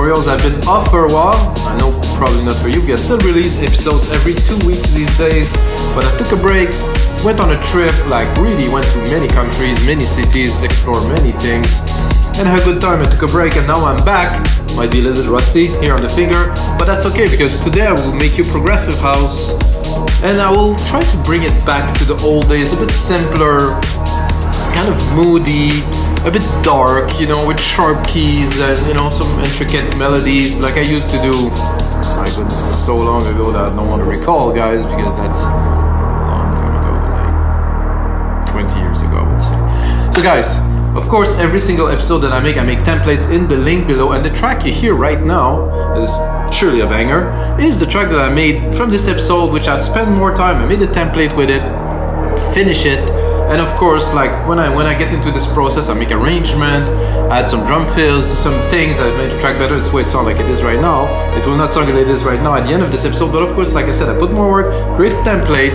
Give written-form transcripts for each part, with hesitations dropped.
tutorials. I've been off for a while. I know probably not for you guys. Still release episodes every 2 weeks these days. But I took a break, went on a trip, like really went to many countries, many cities, explored many things, and had a good time. I took a break and now I'm back. Might be a little bit rusty here on the finger, but that's okay because today I will make you progressive house and I will try to bring it back to the old days, a bit simpler, kind of moody, a bit dark, you know, with sharp keys and, you know, some intricate melodies like I used to do. My goodness, so long ago that I don't want to recall, guys, because that's a long time ago, like 20 years ago, I would say. So guys, of course, every single episode that I make templates in the link below, and the track you hear right now is surely a banger, is the track that I made from this episode, which I spent more time. I made a template with it, finish it, and of course, like when I get into this process, I make arrangement, add some drum fills, do some things that make the track better. That's why it sounds like it is right now. It will not sound like it is right now at the end of this episode, but of course, like I said, I put more work, create a template,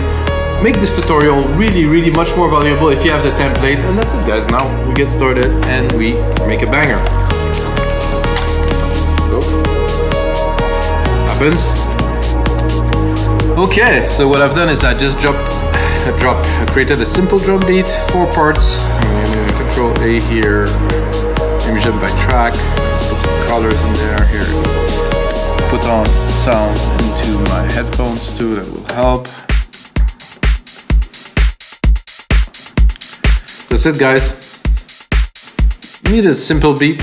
make this tutorial really much more valuable if you have the template. And that's it, guys. Now we get started and we make a banger. Go. Happens. Okay, so what I've done is I just I created a simple drum beat, 4 parts. I'm going to Control A here, image by track, put some colors in there here, put on sound into my headphones too, that will help. That's it, guys. You need a simple beat.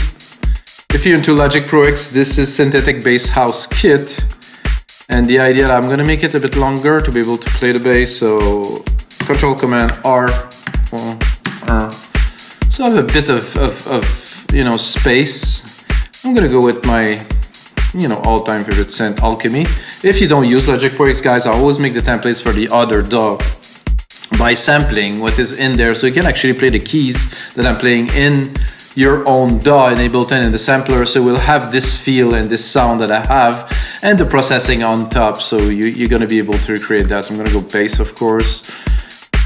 If you're into Logic Pro X, this is Synthetic Bass House Kit. And the idea that I'm gonna make it a bit longer to be able to play the bass, so Control Command R. So I have a bit of you know, space. I'm gonna go with my, you know, all-time favorite synth, Alchemy. If you don't use Logic Pro X, guys, I always make the templates for the other DAW by sampling what is in there, so you can actually play the keys that I'm playing in your own DAW in Ableton in the sampler, so we'll have this feel and this sound that I have and the processing on top, so you're going to be able to recreate that. So I'm going to go bass, of course.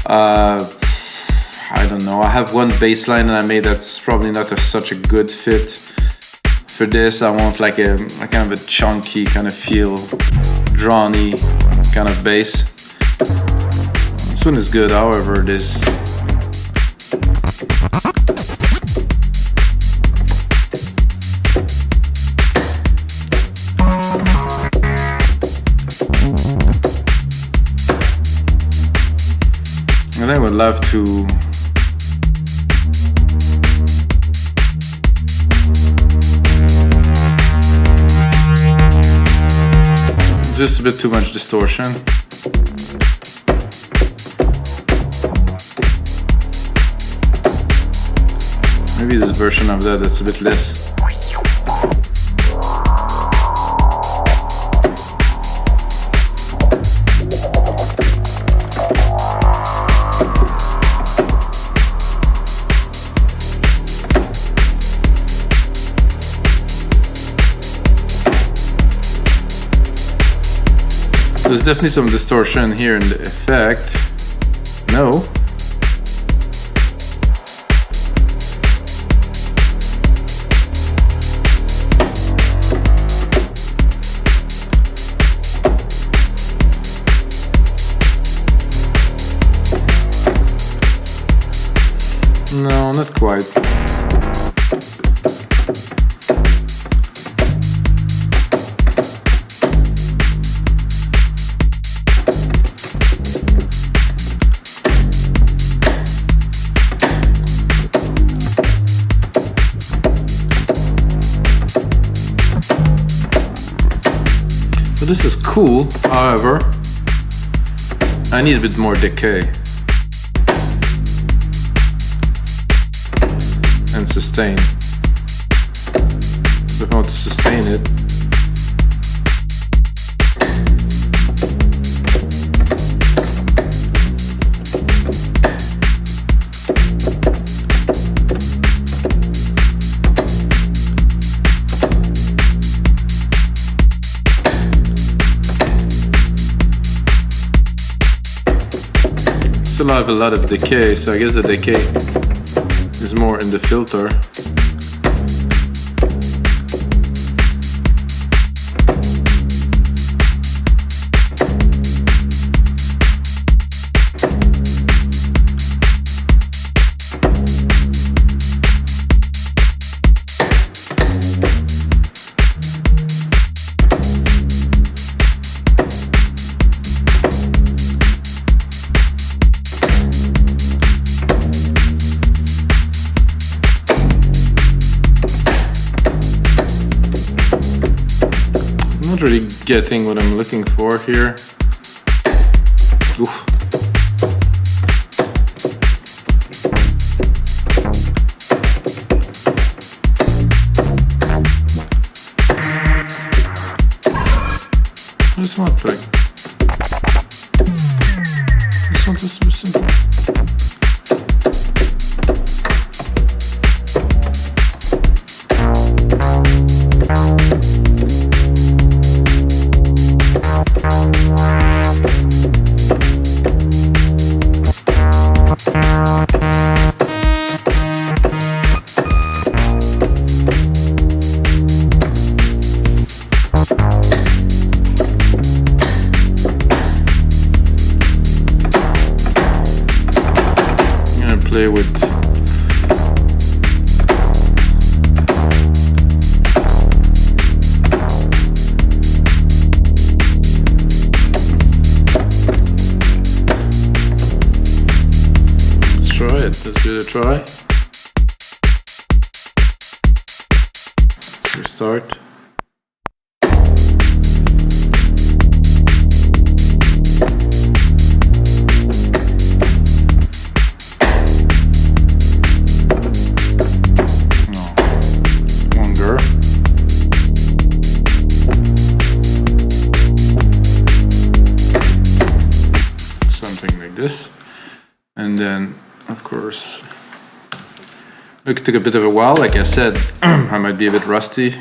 I don't know, I have one bass line that I made that's probably not such a good fit for this. I want like a kind of a chunky kind of feel, drawn-y kind of bass. This one is good, however, this and I would love to just a bit too much distortion. Maybe this version of that's a bit less. There's definitely some distortion here in the effect. No. No, not quite. So this is cool, however, I need a bit more decay and sustain. So if I want to sustain it, still have a lot of decay, so I guess the decay is more in the filter. Not really getting what I'm looking for here. Oof. This one like this one is super simple. Play with let's try it. Let's give it a try. Restart. This, and then of course it took a bit of a while. Like I said, I might be a bit rusty.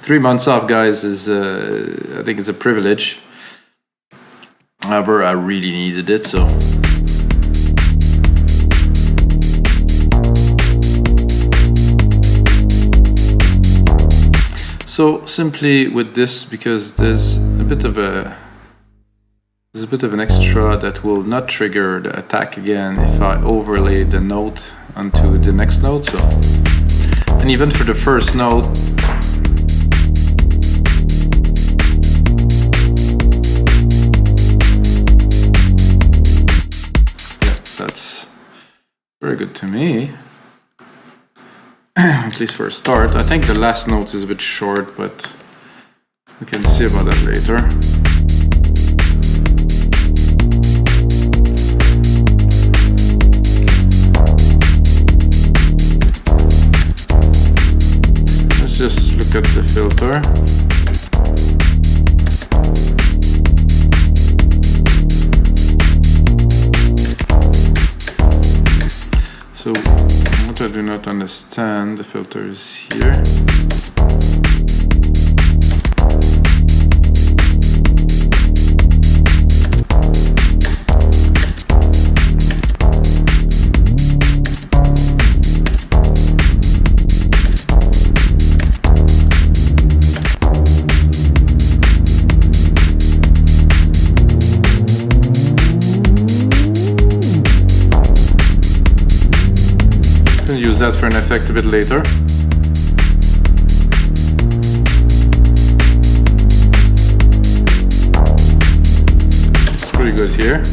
3 months off, guys, is I think it's a privilege. However, I really needed it, so simply with this, because there's a bit of an extra that will not trigger the attack again if I overlay the note onto the next note. So, and even for the first note, yeah, that's very good to me. At least for a start. I think the last note is a bit short, but we can see about that later. Just look at the filter. So what I do not understand, the filter is here. Use that for an effect a bit later. It's pretty good here.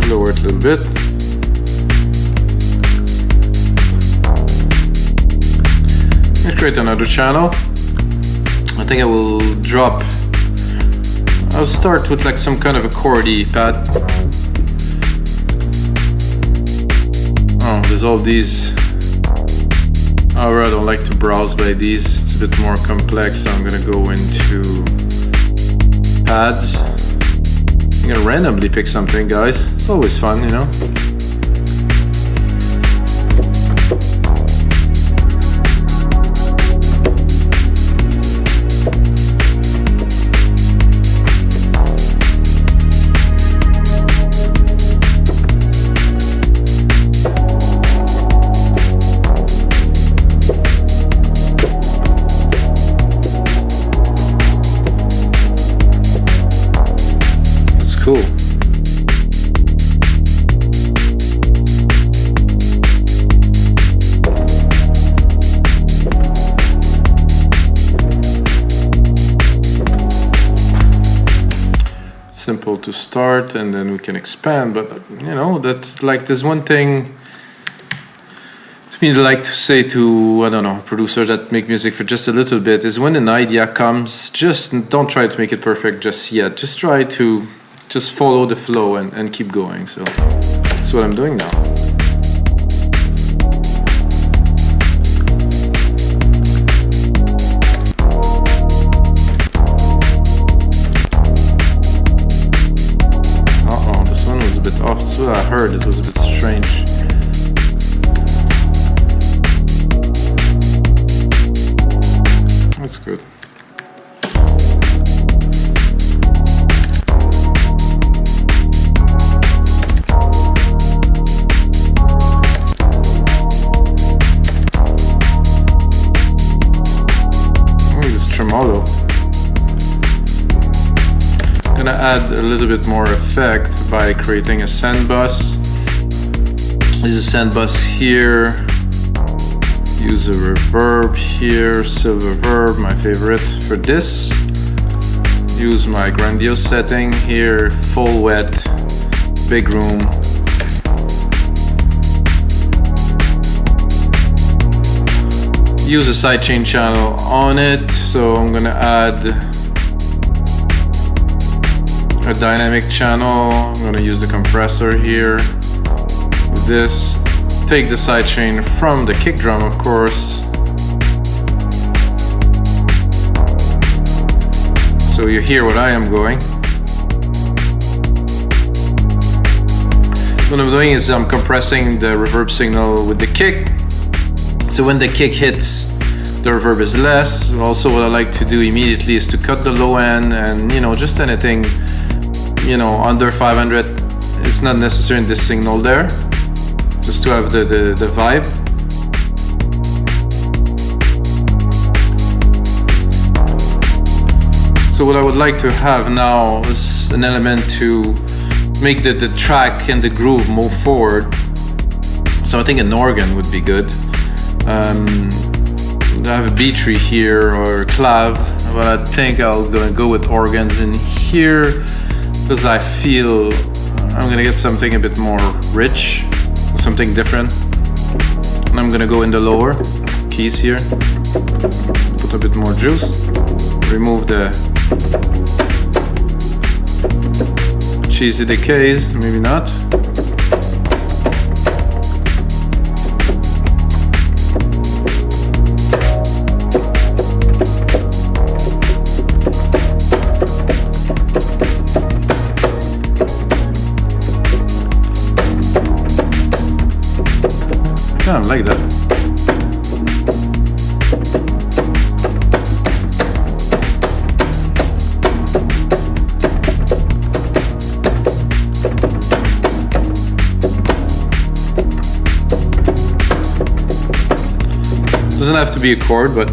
Lower it a little bit. Let's create another channel. I think I will drop. I'll start with like some kind of a chordy pad. There's all these. However, I don't like to browse by these. It's a bit more complex, so I'm gonna go into pads. I'm gonna randomly pick something, guys. It's always fun, you know. Cool. Simple to start, and then we can expand. But you know that, like, there's one thing to something I'd like to say to, I don't know, producers that make music for just a little bit is when an idea comes, just don't try to make it perfect just yet. Just try to just follow the flow and keep going. So that's what I'm doing now. This one was a bit off. That's what I heard. It was a bit strange. That's good. Oh, this tremolo. I'm gonna add a little bit more effect by creating a send bus. There's a send bus here. Use a reverb here, silver verb, my favorite for this. Use my grandiose setting here, full wet, big room. Use a sidechain channel on it, so I'm gonna add a dynamic channel. I'm gonna use the compressor here with this. Take the sidechain from the kick drum, of course. So you hear what I am going. What I'm doing is I'm compressing the reverb signal with the kick. So when the kick hits, the reverb is less. Also, what I like to do immediately is to cut the low end and, just anything, under 500. It's not necessary in this signal there. Just to have the vibe. So what I would like to have now is an element to make the track and the groove move forward. So I think an organ would be good. I have a B tree here or a clav, but I think I'm gonna go with organs in here because I feel I'm gonna get something a bit more rich. Something different, and I'm gonna go in the lower keys here, put a bit more juice, remove the cheesy decays, maybe not. I like that. Doesn't have to be a chord, but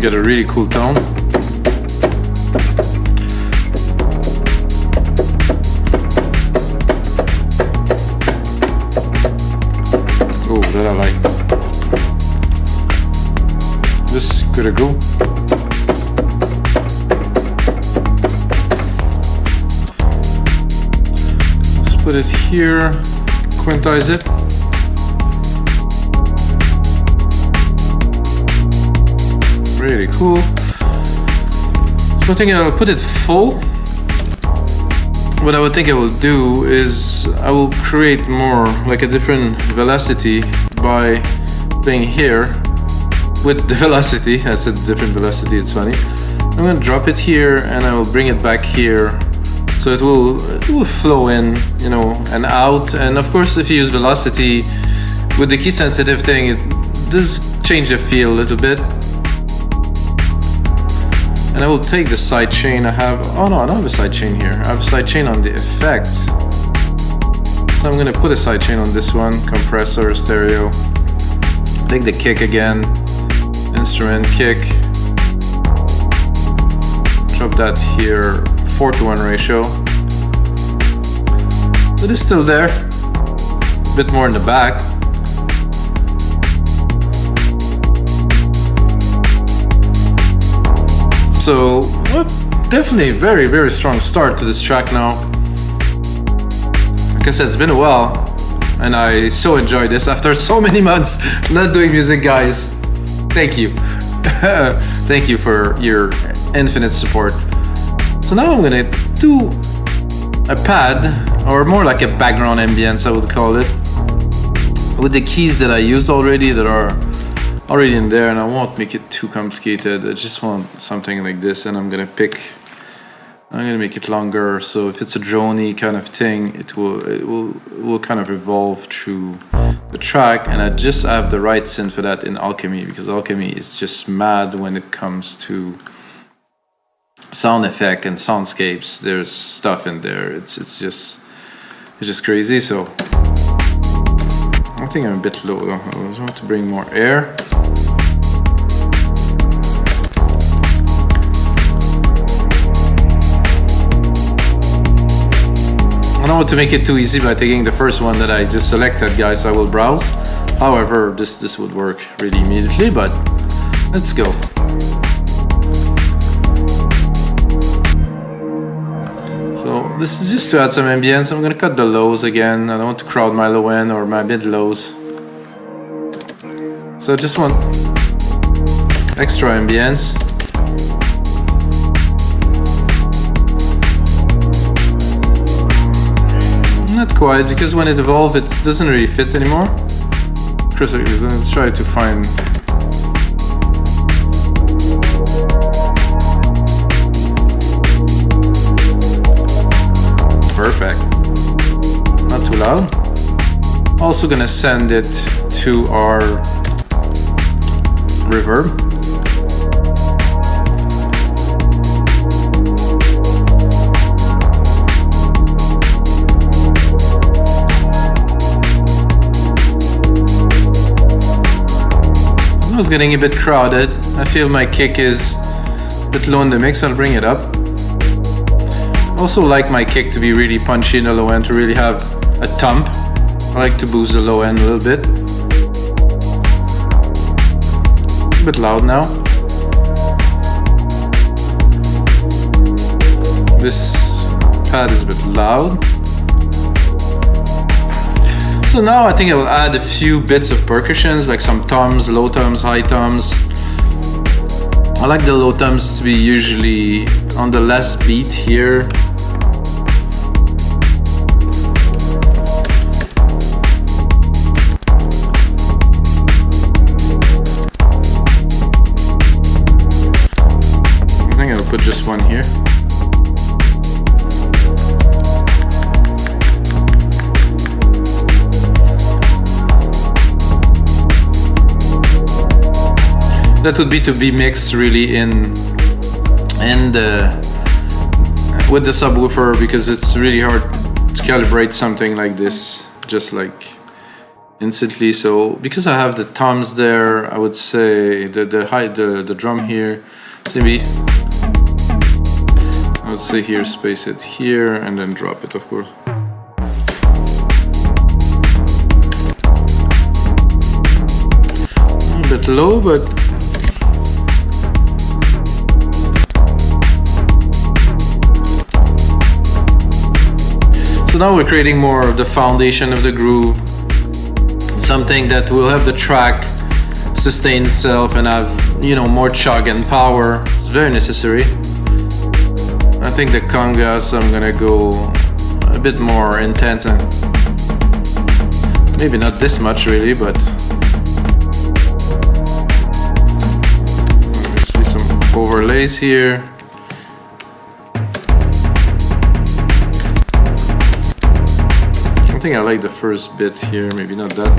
get a really cool tone. Oh, that I like. This could go. Let's put it here, quintize it. Really cool. So I think I'll put it full. What I would think I will do is I will create more like a different velocity by playing here with the velocity. I said different velocity, it's funny. I'm gonna drop it here and I will bring it back here. So it will flow in, you know, and out. And of course, if you use velocity with the key sensitive thing, it does change the feel a little bit. And I will take the sidechain I have. Oh no, I don't have a sidechain here. I have a sidechain on the effects. So I'm gonna put a sidechain on this one, compressor, stereo. Take the kick again, instrument, kick. Drop that here, 4:1 ratio. It is still there, a bit more in the back. So, well, definitely a very, very strong start to this track now. Like I said, it's been a while, and I so enjoyed this after so many months not doing music, guys. Thank you. Thank you for your infinite support. So now I'm gonna do a pad, or more like a background ambience, I would call it, with the keys that I used already that are already in there, and I won't make it too complicated. I just want something like this, and I'm gonna make it longer, so if it's a droney kind of thing, it will kind of evolve through the track. And I just have the right synth for that in Alchemy, because Alchemy is just mad when it comes to sound effect and soundscapes. There's stuff in there. It's just crazy. So I think I'm a bit low though. I just want to bring more air. I don't want to make it too easy by taking the first one that I just selected, guys. I will browse. However, this would work really immediately, but let's go. So this is just to add some ambience. I'm gonna cut the lows again. I don't want to crowd my low end or my mid lows. So I just want extra ambience. Not quite, because when it evolves, it doesn't really fit anymore. Chris, I'm gonna try to find. Perfect. Not too loud. Also gonna send it to our reverb. It was getting a bit crowded. I feel my kick is a bit low in the mix. I'll bring it up. Also like my kick to be really punchy in the low end, to really have a thump. I like to boost the low end a little bit. A bit loud now. This pad is a bit loud. So now I think I will add a few bits of percussions, like some toms, low toms, high toms. I like the low toms to be usually on the last beat here. I think I'll put just one here. That would be to be mixed really with the subwoofer, because it's really hard to calibrate something like this just like instantly. So because I have the toms there, I would say the drum here, maybe I would say here, space it here and then drop it, of course. A bit low, but so now we're creating more of the foundation of the groove, something that will have the track sustain itself and have, you know, more chug and power. It's very necessary. I think the congas, I'm gonna go a bit more intense, and maybe not this much really, but see some overlays here. I think I like the first bit here, maybe not that.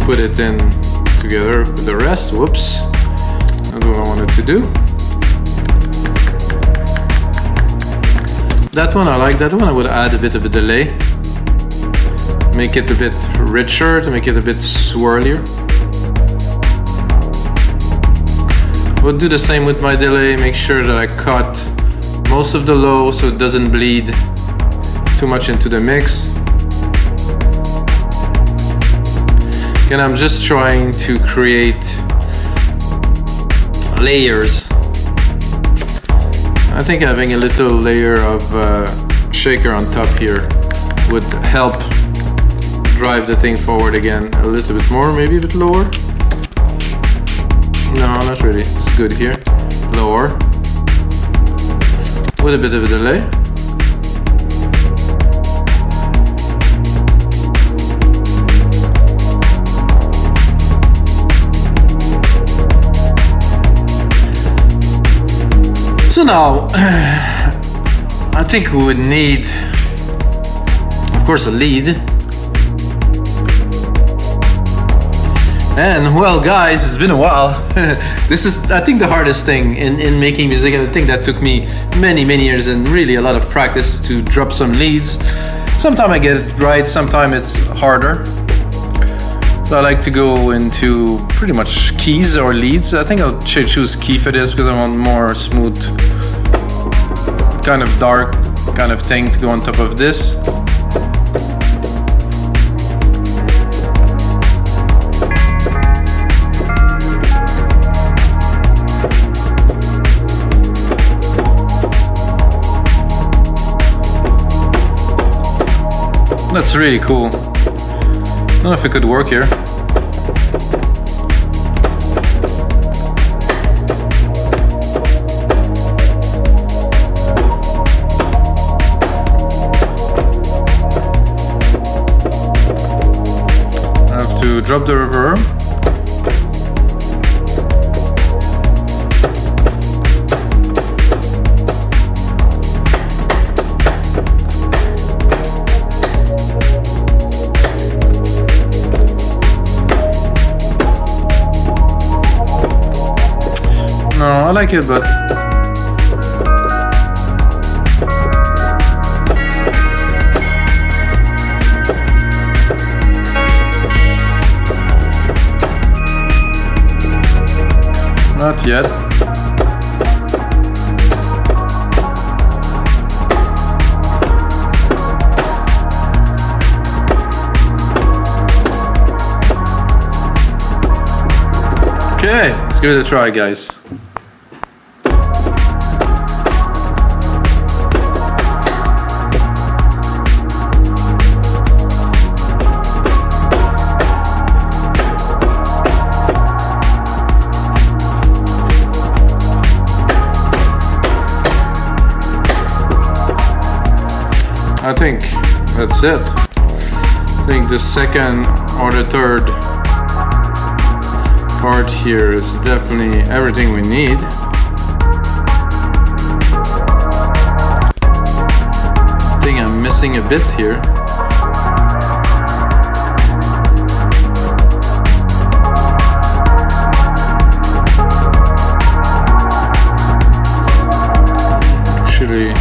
put it in together with the rest. Whoops, that's what I wanted to do. That one, I like that one. I would add a bit of a delay, make it a bit richer, to make it a bit swirlier. We'll do the same with my delay, make sure that I cut most of the low so it doesn't bleed too much into the mix. And I'm just trying to create layers. I think having a little layer of shaker on top here would help drive the thing forward again a little bit more, maybe a bit lower. No, not really, it's good here. Lower. With a bit of a delay. So now, I think we would need, of course, a lead. And well, guys, it's been a while. This is, I think, the hardest thing in making music, and I think that took me many years and really a lot of practice to drop some leads. Sometimes I get it right, sometimes it's harder. So I like to go into pretty much keys or leads. I think I'll choose key for this because I want more smooth, kind of dark kind of thing to go on top of this. That's really cool. I don't know if it could work here. I have to drop the reverb. No, I like it, but not yet. Okay, let's give it a try, guys. I think that's it. I think the second or the third part here is definitely everything we need. I think I'm missing a bit here. Actually,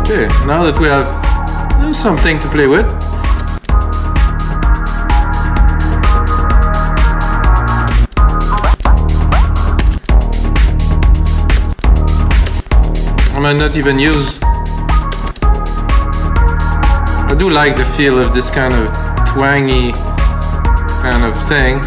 okay, now that we have something to play with, I might not even use. I do like the feel of this kind of twangy kind of thing.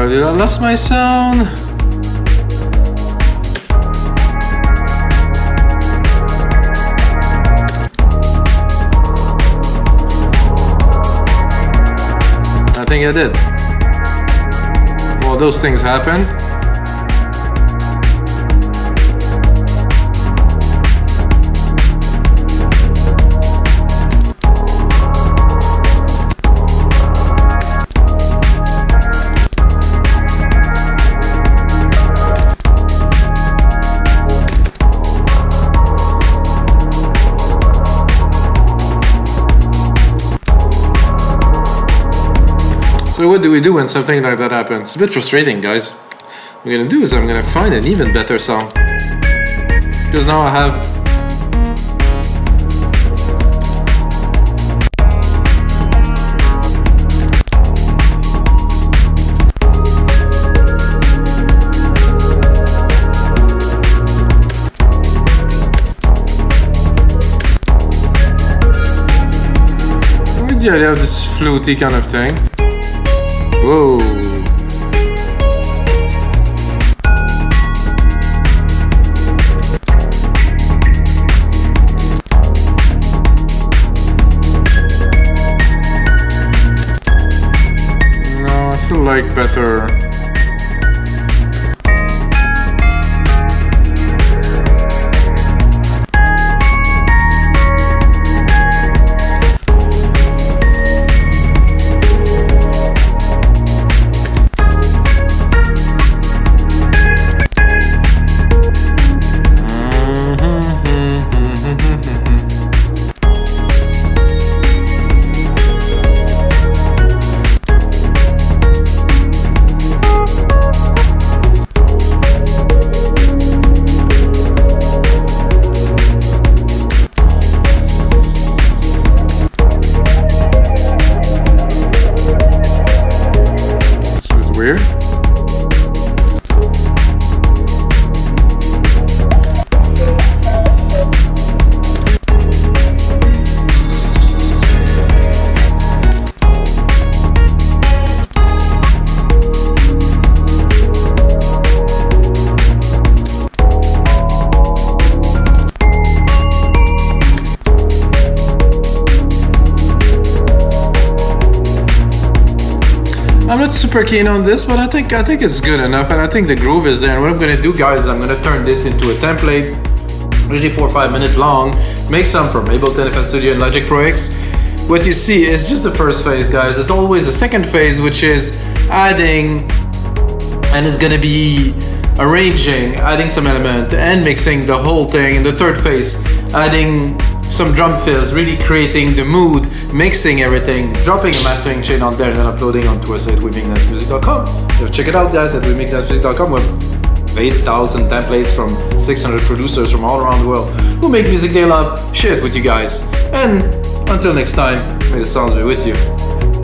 Did I lost my sound? I think I did. Well, those things happen. So what do we do when something like that happens? It's a bit frustrating, guys. What I'm gonna do is I'm gonna find an even better song. Because now I have... I like the idea of this fluty kind of thing. Whoa. No, I still like better. Weird. I'm not super keen on this, but I think it's good enough, and I think the groove is there. And what I'm gonna do, guys, is I'm gonna turn this into a template, usually 4 or 5 minutes long. Make some from Ableton, FL Studio, and Logic Pro X. What you see is just the first phase, guys. There's always a second phase, which is adding, and it's gonna be arranging, adding some element, and mixing the whole thing. And the third phase, adding some drum fills, really creating the mood, mixing everything, dropping a mastering chain on there, and then uploading onto our site, wemixdancemusic.com. So check it out, guys, at wemixdancemusic.com with 8,000 templates from 600 producers from all around the world who make music they love. Share it with you guys. And until next time, may the sounds be with you.